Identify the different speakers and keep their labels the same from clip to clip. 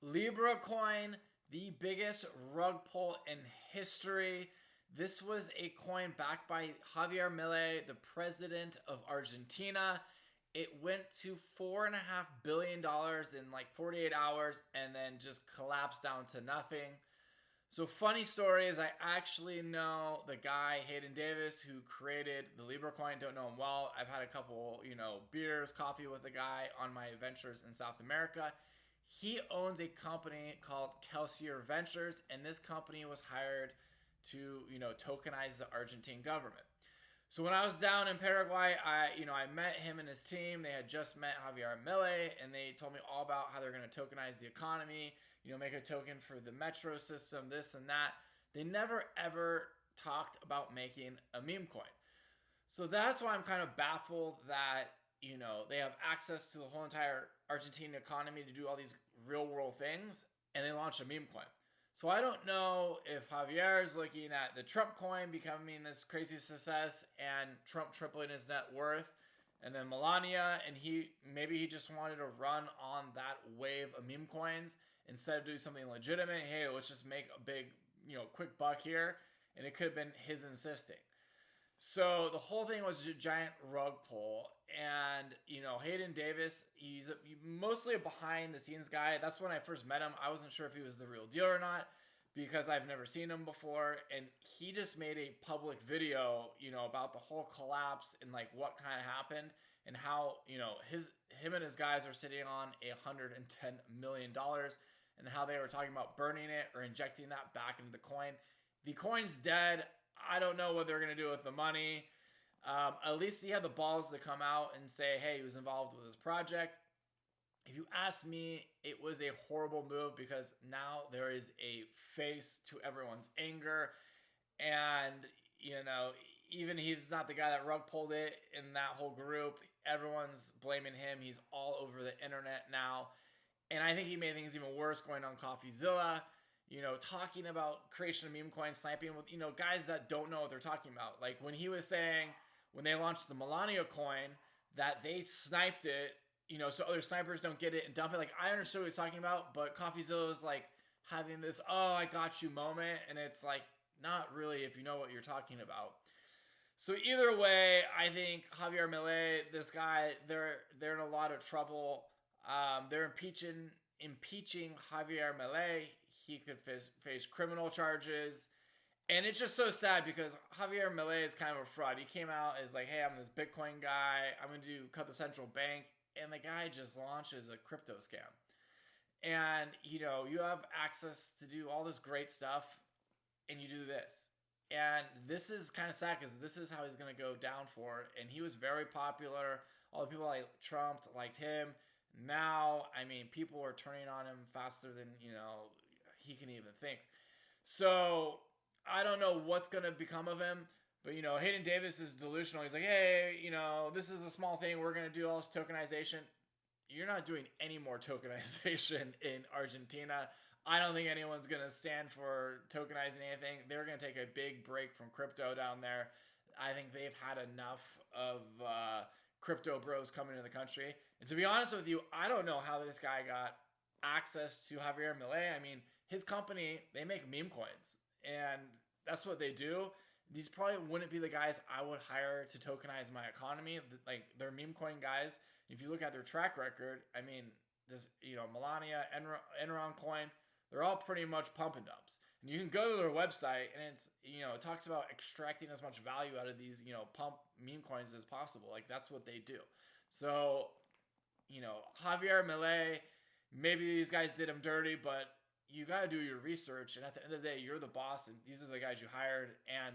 Speaker 1: Libra coin, the biggest rug pull in history. This was a coin backed by Javier Milei, the president of Argentina. It went to $4.5 billion in like 48 hours and then just collapsed down to nothing. So funny story is I actually know the guy, Hayden Davis, who created the Libra coin. Don't know him well. I've had a couple, beers, coffee with the guy on my adventures in South America. He owns a company called Kelsar Ventures, and this company was hired to, tokenize the Argentine government. So when I was down in Paraguay, I met him and his team. They had just met Javier Milei, and they told me all about how they're going to tokenize the economy, make a token for the metro system, this and that. They never ever talked about making a meme coin. So that's why I'm kind of baffled that, they have access to the whole entire Argentine economy to do all these real world things, and they launched a meme coin. So I don't know if Javier is looking at the Trump coin becoming this crazy success and Trump tripling his net worth, and then Melania, and maybe he just wanted to run on that wave of meme coins instead of doing something legitimate. Hey, let's just make a big, quick buck here, and it could have been his insisting. So the whole thing was a giant rug pull. And, Hayden Davis, he's mostly a behind the scenes guy. That's when I first met him. I wasn't sure if he was the real deal or not because I've never seen him before. And he just made a public video, about the whole collapse and like what kind of happened and how, him and his guys are sitting on $110 million and how they were talking about burning it or injecting that back into the coin. The coin's dead. I don't know what they're going to do with the money. At least he had the balls to come out and say, hey, he was involved with this project. If you ask me, it was a horrible move because now there is a face to everyone's anger. And, even he's not the guy that rug pulled it in that whole group. Everyone's blaming him. He's all over the internet now. And I think he made things even worse going on CoffeeZilla, talking about creation of meme coins, sniping with, guys that don't know what they're talking about. Like when he was saying, when they launched the Melania coin, that they sniped it, so other snipers don't get it and dump it. Like I understood what he was talking about, but CoffeeZilla is like having this, oh, I got you moment. And it's like, not really if you know what you're talking about. So either way, I think Javier Milei, this guy, they're in a lot of trouble. They're impeaching Javier Milei. He could face criminal charges. And it's just so sad because Javier Milei is kind of a fraud. He came out as like, hey, I'm this Bitcoin guy. I'm going to cut the central bank. And the guy just launches a crypto scam. And, you have access to do all this great stuff and you do this. And this is kind of sad because this is how he's going to go down for it. And he was very popular. All the people like Trump liked him. Now, people are turning on him faster than, he can even think. So I don't know what's going to become of him. But, Hayden Davis is delusional. He's like, hey, this is a small thing. We're going to do all this tokenization. You're not doing any more tokenization in Argentina. I don't think anyone's going to stand for tokenizing anything. They're going to take a big break from crypto down there. I think they've had enough of crypto bros coming into the country. And to be honest with you, I don't know how this guy got access to Javier Milei. His company, they make meme coins. And that's what they do. These probably wouldn't be the guys I would hire to tokenize my economy. Like, they're meme coin guys. If you look at their track record, this, Melania, Enron coin, they're all pretty much pump and dumps. And you can go to their website and it's, it talks about extracting as much value out of these, pump meme coins as possible. Like, that's what they do. So, Javier Milei, maybe these guys did him dirty, but you got to do your research. And at the end of the day, you're the boss and these are the guys you hired. And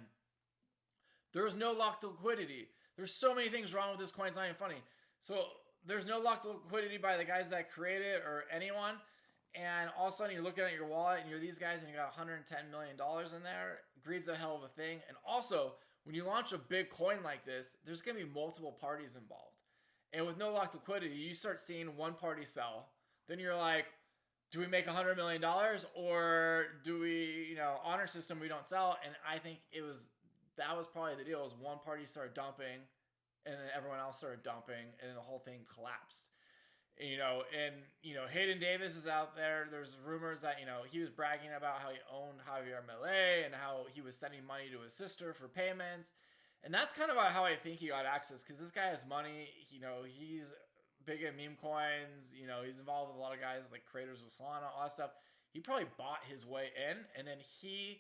Speaker 1: there's no locked liquidity. There's so many things wrong with this coin. It's not even funny. So there's no locked liquidity by the guys that create it or anyone. And all of a sudden you're looking at your wallet and you're these guys and you got $110 million in there. Greed's a hell of a thing. And also, when you launch a big coin like this, there's going to be multiple parties involved. And with no locked liquidity, you start seeing one party sell. Then you're like, do we make $100 million or do we, honor system we don't sell? And I think that was probably the deal, was one party started dumping and then everyone else started dumping and then the whole thing collapsed. And Hayden Davis is out there. There's rumors that he was bragging about how he owned Javier Milei and how he was sending money to his sister for payments, and that's kind of how I think he got access, because this guy has money. He's big in meme coins. He's involved with a lot of guys like creators of Solana, all that stuff. He probably bought his way in, and then he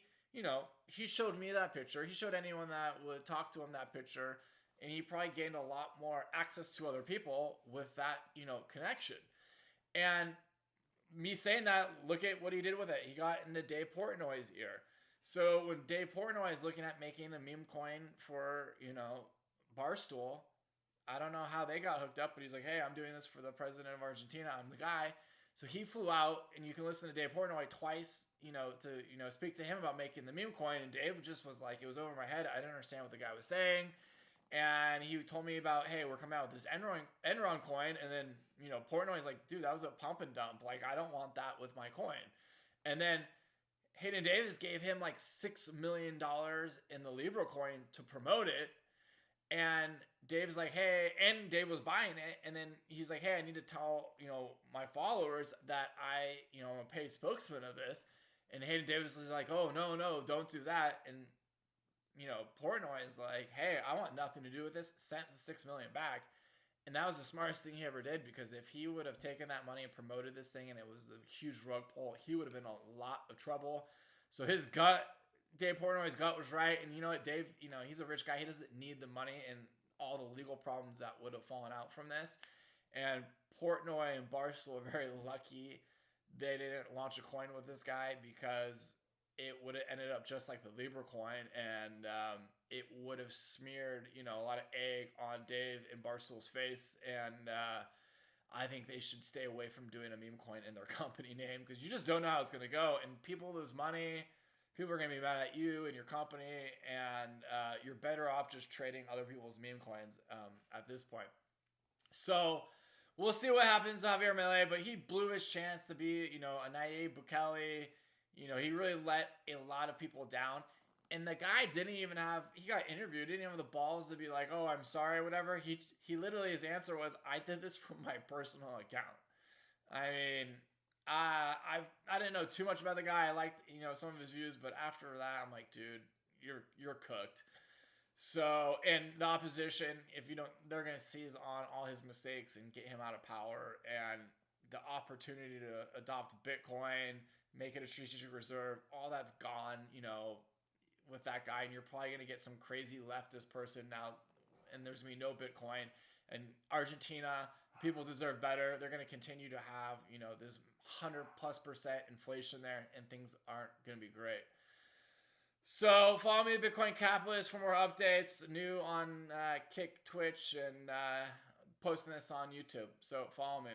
Speaker 1: showed me that picture. He showed anyone that would talk to him that picture. And he probably gained a lot more access to other people with that, connection. And me saying that, look at what he did with it. He got into Dave Portnoy's ear. So when Dave Portnoy is looking at making a meme coin for, Barstool, I don't know how they got hooked up, but he's like, hey, I'm doing this for the president of Argentina. I'm the guy. So he flew out, and you can listen to Dave Portnoy twice, to speak to him about making the meme coin. And Dave just was like, it was over my head. I didn't understand what the guy was saying. And he told me about, hey, we're coming out with this Enron coin. And then, Portnoy's like, dude, that was a pump and dump. Like, I don't want that with my coin. And then Hayden Davis gave him like $6 million in the Libra coin to promote it. And Dave's like, hey, and Dave was buying it. And then he's like, hey, I need to tell, my followers that I'm a paid spokesman of this. And Hayden Davis was like, oh, no, don't do that. And Portnoy is like, hey, I want nothing to do with this, sent the $6 million back. And that was the smartest thing he ever did, because if he would have taken that money and promoted this thing and it was a huge rug pull, he would have been in a lot of trouble. So Dave Portnoy's gut was right. And you know what, Dave, he's a rich guy. He doesn't need the money and all the legal problems that would have fallen out from this. And Portnoy and Barstool are very lucky they didn't launch a coin with this guy, because it would have ended up just like the Libra coin, and it would have smeared, a lot of egg on Dave and Barstool's face. And I think they should stay away from doing a meme coin in their company name, because you just don't know how it's going to go. And people lose money. People are going to be mad at you and your company, and you're better off just trading other people's meme coins at this point. So we'll see what happens to Javier Milei, but he blew his chance to be, a Nayib Bukele. He really let a lot of people down. And the guy he got interviewed, didn't even have the balls to be like, oh, I'm sorry, or whatever. He literally, his answer was, I did this from my personal account. I mean, I didn't know too much about the guy. I liked, some of his views, but after that, I'm like, dude, you're cooked. So, and the opposition, they're going to seize on all his mistakes and get him out of power. And the opportunity to adopt Bitcoin, make it a strategic reserve, all that's gone, with that guy. And you're probably going to get some crazy leftist person now, and there's going to be no Bitcoin. And Argentina, people deserve better. They're going to continue to have, this 100+% inflation there, and things aren't going to be great. So follow me, Bitcoin Capitalist, for more updates, new on Kick, Twitch, and posting this on YouTube. So follow me.